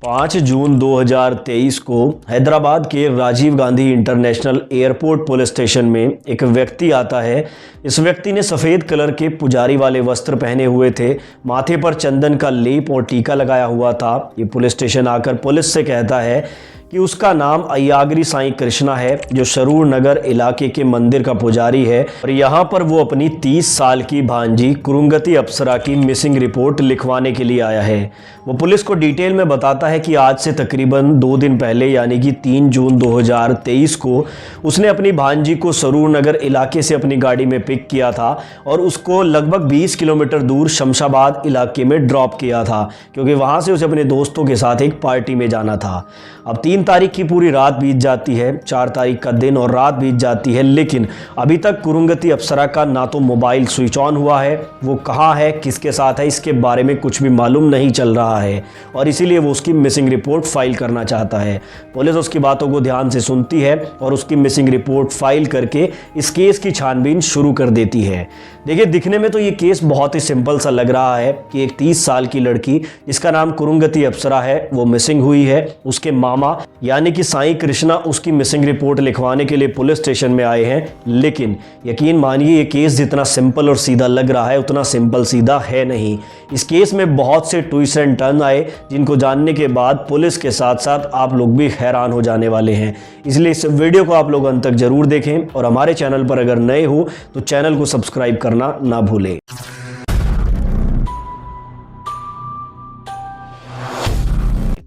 5 जून 2023 को हैदराबाद के Rajiv Gandhi international airport police station में एक व्यक्ति आता है। इस व्यक्ति ने सफ़ेद कलर के पुजारी वाले वस्त्र पहने हुए थे, माथे पर चंदन का लेप और टीका लगाया हुआ था। ये पुलिस स्टेशन आकर पुलिस से कहता है कि उसका नाम अय्यागिरी साईं कृष्णा है, जो शरूर नगर इलाके के मंदिर का पुजारी है और यहाँ पर वो अपनी 30 साल की भांजी कुरुंगती अप्सरा की मिसिंग रिपोर्ट लिखवाने के लिए आया है। वो पुलिस को डिटेल में बताता है कि आज से तकरीबन 2 दिन पहले यानी कि 3 जून 2023 को उसने अपनी भांजी को शरूर नगर इलाके से अपनी गाड़ी में पिक किया था और उसको लगभग 20 किलोमीटर दूर शमशाबाद इलाके में ड्रॉप किया था, क्योंकि वहाँ से उसे अपने दोस्तों के साथ एक पार्टी में जाना था। अब 3 तारीख की पूरी रात बीत जाती है, 4 तारीख का दिन और रात बीत जाती है, लेकिन अभी तक कुरुंगती अप्सरा का ना तो मोबाइल स्विच ऑन हुआ है, वो कहाँ है, किसके साथ है, इसके बारे में कुछ भी मालूम नहीं चल रहा है और इसीलिए वो उसकी मिसिंग रिपोर्ट फाइल करना चाहता है। पुलिस उसकी बातों को ध्यान से सुनती है और उसकी मिसिंग रिपोर्ट फाइल करके इस केस की छानबीन शुरू कर देती है। देखिए, दिखने में तो ये केस बहुत ही सिंपल सा लग रहा है कि एक 30 साल की लड़की जिसका नाम कुरुंगती अप्सरा है वो मिसिंग हुई है। उसके मामा यानी कि साईं कृष्णा उसकी मिसिंग रिपोर्ट लिखवाने के लिए पुलिस स्टेशन में आए हैं, लेकिन यकीन मानिए ये केस जितना सिंपल और सीधा लग रहा है उतना सिंपल सीधा है नहीं। इस केस में बहुत से ट्विस्ट एंड टर्न आए जिनको जानने के बाद पुलिस के साथ साथ आप लोग भी हैरान हो जाने वाले हैं। इसलिए इस वीडियो को आप लोग अंत तक जरूर देखें और हमारे चैनल पर अगर नए हो तो चैनल को सब्सक्राइब करना ना भूलें।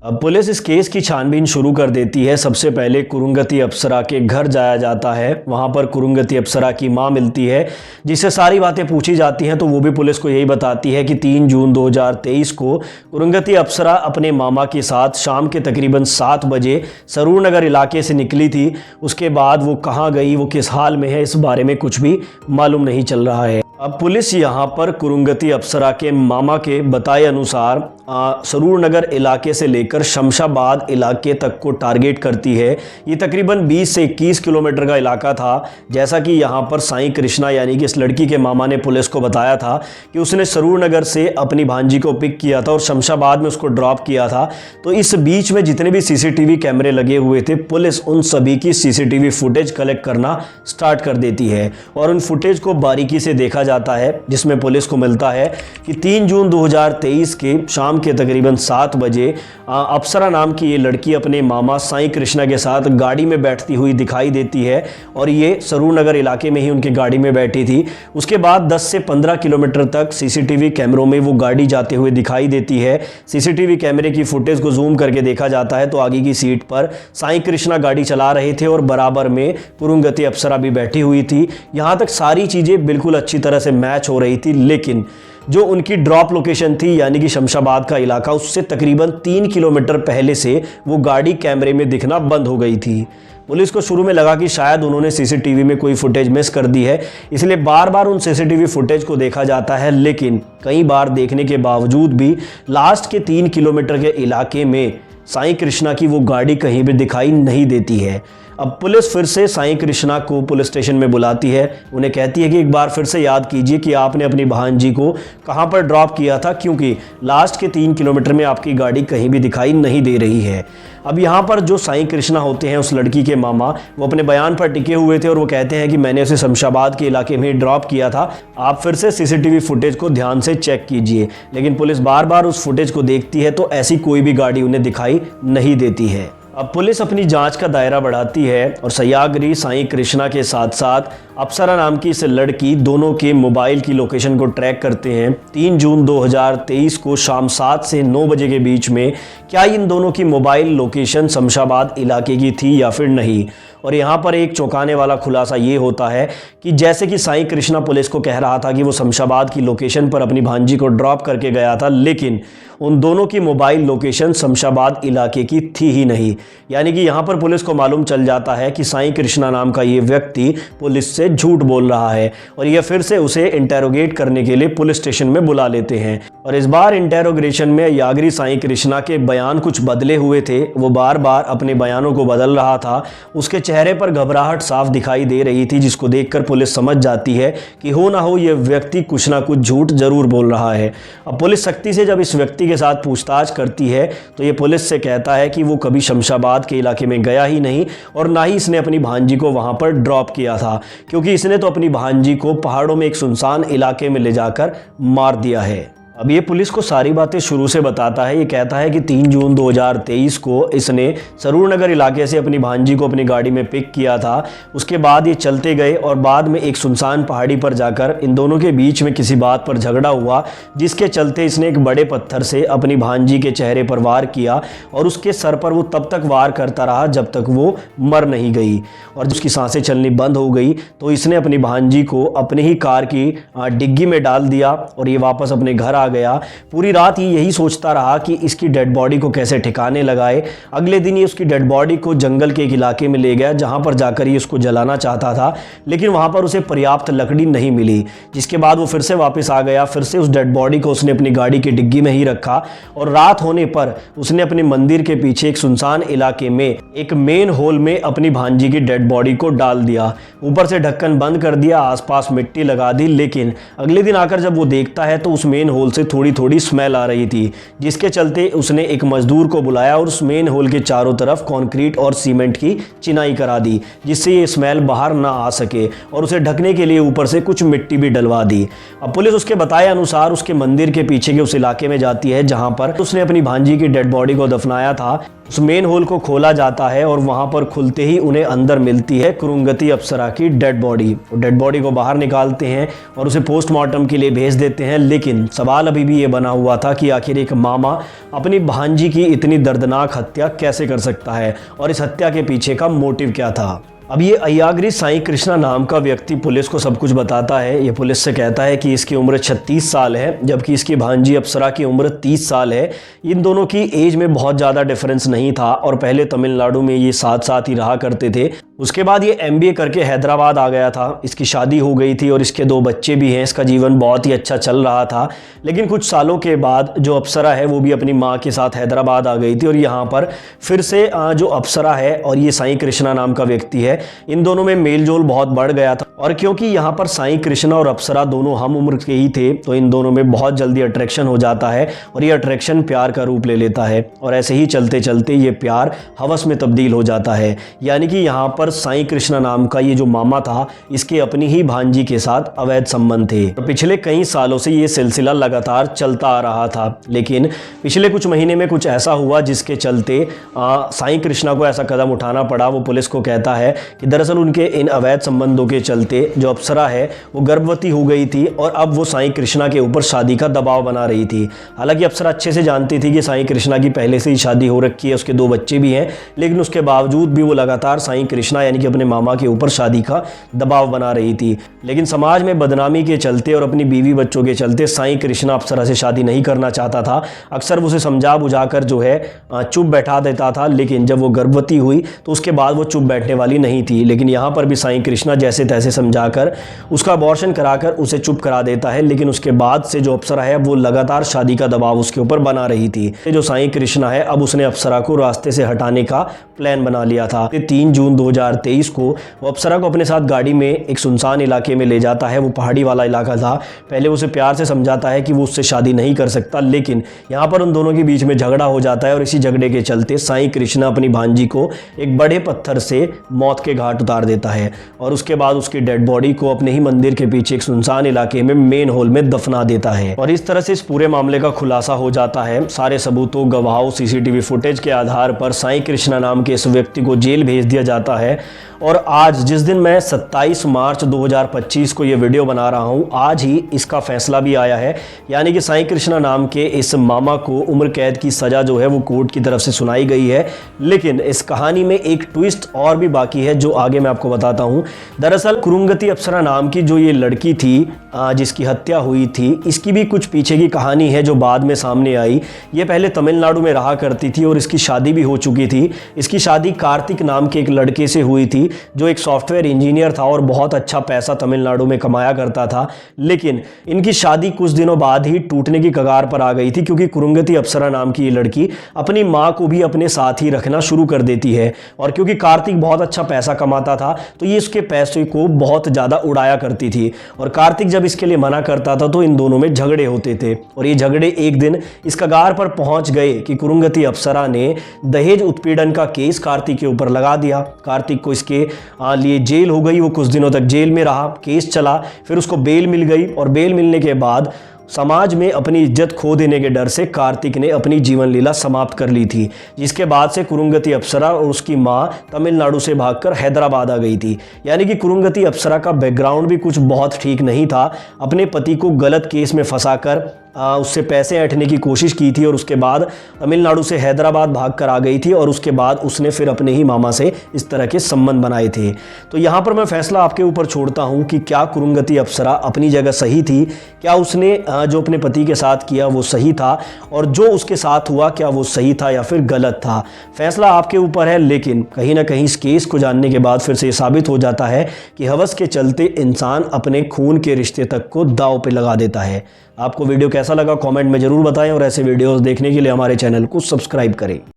अब पुलिस इस केस की छानबीन शुरू कर देती है। सबसे पहले कुरुंगती अप्सरा के घर जाया जाता है। वहां पर कुरुंगती अप्सरा की मां मिलती है, जिससे सारी बातें पूछी जाती हैं, तो वो भी पुलिस को यही बताती है कि 3 जून 2023 को कुरुंगती अप्सरा अपने मामा के साथ शाम के तकरीबन 7 बजे शरूर नगर इलाके से निकली थी। उसके बाद वो कहाँ गई, वो किस हाल में है, इस बारे में कुछ भी मालूम नहीं चल रहा है। अब पुलिस यहाँ पर कुरुंगती अप्सरा के मामा के बताए अनुसार शरूर नगर इलाके से लेकर शमशाबाद इलाके तक को टारगेट करती है। ये तकरीबन 20 से 21 किलोमीटर का इलाका था। जैसा कि यहाँ पर साईं कृष्णा यानी कि इस लड़की के मामा ने पुलिस को बताया था कि उसने शरूर नगर से अपनी भांजी को पिक किया था और शमशाबाद में उसको ड्रॉप किया था। तो इस बीच में जितने भी सीसीटीवी कैमरे लगे हुए थे, पुलिस उन सभी की सीसीटीवी फुटेज कलेक्ट करना स्टार्ट कर देती है और उन फुटेज को बारीकी से देखा जाता है, जिसमें पुलिस को मिलता है कि 3 जून 2023 के शाम के तकरीबन 7 बजे अप्सरा नाम की ये लड़की अपने मामा साईं कृष्णा के साथ गाड़ी में बैठती हुई दिखाई देती है और ये शरूर नगर इलाके में ही उनकी गाड़ी में बैठी थी। उसके बाद 10 से 15 किलोमीटर तक सीसीटीवी कैमरों में वो गाड़ी जाते हुए दिखाई देती है। सीसीटीवी कैमरे की फुटेज को जूम करके देखा जाता है तो आगे की सीट पर साईं कृष्णा गाड़ी चला रहे थे और बराबर में कुरुंगती अप्सरा भी बैठी हुई थी। यहाँ तक सारी चीज़ें बिल्कुल अच्छी तरह से मैच हो रही थी, लेकिन जो उनकी ड्रॉप लोकेशन थी यानी कि शमशाबाद का इलाका, उससे तकरीबन 3 किलोमीटर पहले से वो गाड़ी कैमरे में दिखना बंद हो गई थी। पुलिस को शुरू में लगा कि शायद उन्होंने सीसीटीवी में कोई फुटेज मिस कर दी है, इसलिए बार बार उन सीसीटीवी फुटेज को देखा जाता है, लेकिन कई बार देखने के बावजूद भी लास्ट के 3 किलोमीटर के इलाके में साईं कृष्णा की वो गाड़ी कहीं भी दिखाई नहीं देती है। अब पुलिस फिर से साईं कृष्णा को पुलिस स्टेशन में बुलाती है। उन्हें कहती है कि एक बार फिर से याद कीजिए कि आपने अपनी भांजी को कहां पर ड्रॉप किया था, क्योंकि लास्ट के 3 किलोमीटर में आपकी गाड़ी कहीं भी दिखाई नहीं दे रही है। अब यहाँ पर जो साईं कृष्णा होते हैं, उस लड़की के मामा, वो अपने बयान पर टिके हुए थे और वो कहते हैं कि मैंने उसे शमशाबाद के इलाके में ड्रॉप किया था, आप फिर से सीसीटीवी फुटेज को ध्यान से चेक कीजिए। लेकिन पुलिस बार बार उस फुटेज को देखती है तो ऐसी कोई भी गाड़ी उन्हें दिखाई नहीं देती है। अब पुलिस अपनी जांच का दायरा बढ़ाती है और अय्यागिरी साईं कृष्णा के साथ साथ अप्सरा नाम की इस लड़की दोनों के मोबाइल की लोकेशन को ट्रैक करते हैं। 3 जून 2023 को शाम 7 से 9 बजे के बीच में क्या इन दोनों की मोबाइल लोकेशन शमशाबाद इलाके की थी या फिर नहीं। और यहाँ पर एक चौंकाने वाला खुलासा ये होता है कि जैसे कि साईं कृष्णा पुलिस को कह रहा था कि वो शमशाबाद की लोकेशन पर अपनी भांजी को ड्रॉप करके गया था, लेकिन उन दोनों की मोबाइल लोकेशन शमशाबाद इलाके की थी ही नहीं। यानी कि यहाँ पर पुलिस को मालूम चल जाता है कि साईं कृष्णा नाम का ये व्यक्ति पुलिस से झूठ बोल रहा है और ये फिर से उसे इंटेरोगेट करने के लिए पुलिस स्टेशन में बुला लेते हैं। और इस बार इंटेरोगेशन में अय्यागिरी साईं कृष्णा के बयान कुछ बदले हुए थे। वो बार बार अपने बयानों को बदल रहा था। उसके चेहरे पर घबराहट साफ दिखाई दे रही थी, जिसको देखकर पुलिस समझ जाती है कि हो ना हो ये व्यक्ति कुछ ना कुछ झूठ जरूर बोल रहा है। अब पुलिस सख्ती से जब इस व्यक्ति के साथ पूछताछ करती है तो ये पुलिस से कहता है कि वो कभी शमशाबाद के इलाके में गया ही नहीं और ना ही इसने अपनी भांजी को वहाँ पर ड्रॉप किया था, क्योंकि इसने तो अपनी भांजी को पहाड़ों में एक सुनसान इलाके में ले जाकर मार दिया है। अब ये पुलिस को सारी बातें शुरू से बताता है। ये कहता है कि 3 जून 2023 को इसने सरूर नगर इलाके से अपनी भांजी को अपनी गाड़ी में पिक किया था। उसके बाद ये चलते गए और बाद में एक सुनसान पहाड़ी पर जाकर इन दोनों के बीच में किसी बात पर झगड़ा हुआ, जिसके चलते इसने एक बड़े पत्थर से अपनी भांजी के चेहरे पर वार किया और उसके सर पर वो तब तक वार करता रहा जब तक वो मर नहीं गई। और जब उसकी सांसें चलनी बंद हो गई तो इसने अपनी भांजी को अपनी ही कार की डिग्गी में डाल दिया और ये वापस अपने घर आ गया। पूरी रात ये यही सोचता रहा कि इसकी डेड बॉडी को कैसे ठिकाने लगाए। अगले दिन ये उसकी डेड बॉडी को जंगल के एक इलाके में ले गया, जहां पर जाकर ये उसको जलाना चाहता था, लेकिन वहां पर उसे पर्याप्त लकड़ी नहीं मिली। जिसके बाद वो फिर से वापस आ गया। फिर से उस डेड बॉडी को उसने अपनी गाड़ी की डिग्गी में ही रखा और रात होने पर उसने अपने मंदिर के पीछे एक सुनसान इलाके में एक मेन होल में अपनी भांजी की डेड बॉडी को डाल दिया। ऊपर से ढक्कन बंद कर दिया, आसपास मिट्टी लगा दी। लेकिन अगले दिन आकर जब वो देखता है तो उस मेन होल से थोड़ी थोड़ी स्मेल आ रही थी, जिसके चलते उसने एक मजदूर को बुलाया और उस मेन होल के चारों तरफ कंक्रीट और सीमेंट की चिनाई करा दी, जिससे ये स्मेल बाहर ना आ सके, और उसे ढकने के लिए ऊपर से कुछ मिट्टी भी डलवा दी। अब पुलिस उसके बताए अनुसार उसके मंदिर के पीछे के उस इलाके में जाती है जहां पर उसने अपनी भांजी की डेड बॉडी को दफनाया था। उस मेन होल को खोला जाता है और वहां पर खुलते ही उन्हें अंदर मिलती है कुरुंगती अप्सरा की डेड बॉडी। डेड बॉडी को बाहर निकालते हैं और उसे पोस्टमार्टम के लिए भेज देते हैं। लेकिन सवाल अभी भी ये बना हुआ था कि आखिर एक मामा अपनी भांजी की इतनी दर्दनाक हत्या कैसे कर सकता है और इस हत्या के पीछे का मोटिव क्या था। अब ये अय्यागिरी साईं कृष्णा नाम का व्यक्ति पुलिस को सब कुछ बताता है। ये पुलिस से कहता है कि इसकी उम्र 36 साल है, जबकि इसकी भांजी अप्सरा की उम्र 30 साल है। इन दोनों की एज में बहुत ज़्यादा डिफरेंस नहीं था और पहले तमिलनाडु में ये साथ साथ ही रहा करते थे। उसके बाद ये MBA करके हैदराबाद आ गया था। इसकी शादी हो गई थी और इसके 2 बच्चे भी हैं। इसका जीवन बहुत ही अच्छा चल रहा था। लेकिन कुछ सालों के बाद जो अप्सरा है वो भी अपनी माँ के साथ हैदराबाद आ गई थी और यहाँ पर फिर से जो अप्सरा है और ये साईं कृष्णा नाम का व्यक्ति है, इन दोनों में मेलजोल बहुत बढ़ गया था। और क्योंकि यहाँ पर साईं कृष्णा और अप्सरा दोनों हम उम्र के ही थे तो इन दोनों में बहुत जल्दी अट्रैक्शन हो जाता है और ये अट्रैक्शन प्यार का रूप ले लेता है। और ऐसे ही चलते चलते ये प्यार हवस में तब्दील हो जाता है। यानी कि यहाँ पर साईं कृष्णा नाम का ये जो मामा था, इसके अपनी ही भांजी के साथ अवैध संबंध थे। तो पिछले कई सालों से ये सिलसिला लगातार चलता आ रहा था। लेकिन पिछले कुछ महीने में कुछ ऐसा हुआ जिसके चलते साईं कृष्णा को ऐसा कदम उठाना पड़ा। वो पुलिस को कहता है कि दरअसल उनके इन अवैध संबंधों के चलते जो अप्सरा है वो गर्भवती हो गई थी और अब वो साईं कृष्णा के ऊपर शादी का दबाव बना रही थी। हालांकि अप्सरा अच्छे से जानती थी कि साईं कृष्णा की पहले से ही शादी हो रखी है, उसके 2 बच्चे भी हैं, लेकिन उसके बावजूद भी वो लगातार साईं कृष्णा यानी कि अपने मामा के ऊपर शादी का दबाव बना रही थी। लेकिन समाज में बदनामी के चलते और अपनी बीवी बच्चों के चलते साईं कृष्णा अप्सरा से शादी नहीं करना चाहता था। अक्सर उसे समझा बुझाकर जो है चुप बैठा देता था। लेकिन जब वो गर्भवती हुई तो उसके बाद वो चुप बैठने वाली नहीं थी। लेकिन यहाँ पर भी साईं कृष्णा जैसे तैसे समझाकर उसका अबॉर्शन कराकर उसे चुप करा देता है। लेकिन उसके बाद से जो अप्सरा है वो लगातार शादी का दबाव उसके ऊपर बना रही थी। जो साईं कृष्णा है अब उसने अप्सरा को रास्ते से हटाने का प्लान बना लिया था। 3 जून 2023 को वो अप्सरा को अपने साथ गाड़ी में एक सुनसान इलाके में ले जाता है। वो पहाड़ी वाला इलाका था। पहले उसे प्यार से समझाता है कि वो उससे शादी नहीं कर सकता, लेकिन यहाँ पर उन दोनों के बीच में झगड़ा हो जाता है और इसी झगड़े के चलते साईं कृष्णा अपनी भांजी को एक बड़े पत्थर से मौत के घाट उतार देता है और उसके बाद उसकी डेड बॉडी को अपने ही मंदिर के पीछे एक सुनसान इलाके में मेन होल में दफना देता है। और इस तरह से इस पूरे मामले का खुलासा हो जाता है। सारे सबूतों, गवाहों, CCTV फुटेज के आधार पर साईं कृष्णा नाम के इस व्यक्ति को जेल भेज दिया जाता है। और आज जिस दिन मैं 27 मार्च 2025 को ये वीडियो बना रहा हूँ, आज ही इसका फैसला भी आया है। यानी कि साईं कृष्णा नाम के इस मामा को उम्र कैद की सज़ा जो है वो कोर्ट की तरफ से सुनाई गई है। लेकिन इस कहानी में एक ट्विस्ट और भी बाकी है जो आगे मैं आपको बताता हूँ। दरअसल कुरुंगती अप्सरा नाम की जो ये लड़की थी जिसकी हत्या हुई थी, इसकी भी कुछ पीछे की कहानी है जो बाद में सामने आई। ये पहले तमिलनाडु में रहा करती थी और इसकी शादी भी हो चुकी थी। इसकी शादी कार्तिक नाम के एक लड़के से हुई थी जो एक सॉफ्टवेयर इंजीनियर था और बहुत अच्छा पैसा तमिलनाडु में कमाया करता था। लेकिन इनकी शादी कुछ दिनों बाद ही टूटने की कगार पर आ गई थी, क्योंकि कुरुंगति अप्सरा नाम की ये लड़की अपनी माँ को भी अपने साथ ही रखना शुरू कर देती है। और क्योंकि कार्तिक बहुत अच्छा पैसा कमाता था तो ये इसके पैसे को बहुत ज़्यादा उड़ाया करती थी, और कार्तिक जब इसके लिए मना करता था तो इन दोनों में झगड़े होते थे। और ये झगड़े एक दिन इस कगार पर पहुंच गए कि कुरुंगति अप्सरा ने दहेज उत्पीड़न का केस कार्तिक के ऊपर लगा दिया। कार्तिक को इसके लिए जेल हो गई, वो कुछ दिनों तक जेल में रहा, केस चला, फिर उसको बेल मिल गई। और बेल मिलने के बाद समाज में अपनी इज्जत खो देने के डर से कार्तिक ने अपनी जीवन लीला समाप्त कर ली थी, जिसके बाद से कुरुंगति अप्सरा और उसकी मां तमिलनाडु से भागकर हैदराबाद आ गई थी। यानी कि कुरुंगति अप्सरा का बैकग्राउंड भी कुछ बहुत ठीक नहीं था। अपने पति को गलत केस में फंसाकर उससे पैसे ऐंठने की कोशिश की थी, और उसके बाद तमिलनाडु से हैदराबाद भागकर आ गई थी, और उसके बाद उसने फिर अपने ही मामा से इस तरह के संबंध बनाए थे। तो यहाँ पर मैं फैसला आपके ऊपर छोड़ता हूँ कि क्या कुरुंगति अप्सरा अपनी जगह सही थी, क्या उसने जो अपने पति के साथ किया वो सही था, और जो उसके साथ हुआ क्या वो सही था या फिर गलत था। फैसला आपके ऊपर है, लेकिन कहीं ना कहीं इस केस को जानने के बाद फिर से ये साबित हो जाता है कि हवस के चलते इंसान अपने खून के रिश्ते तक को दांव पे लगा देता है। आपको वीडियो कैसा लगा कमेंट में ज़रूर बताएं, और ऐसे वीडियोस देखने के लिए हमारे चैनल को सब्सक्राइब करें।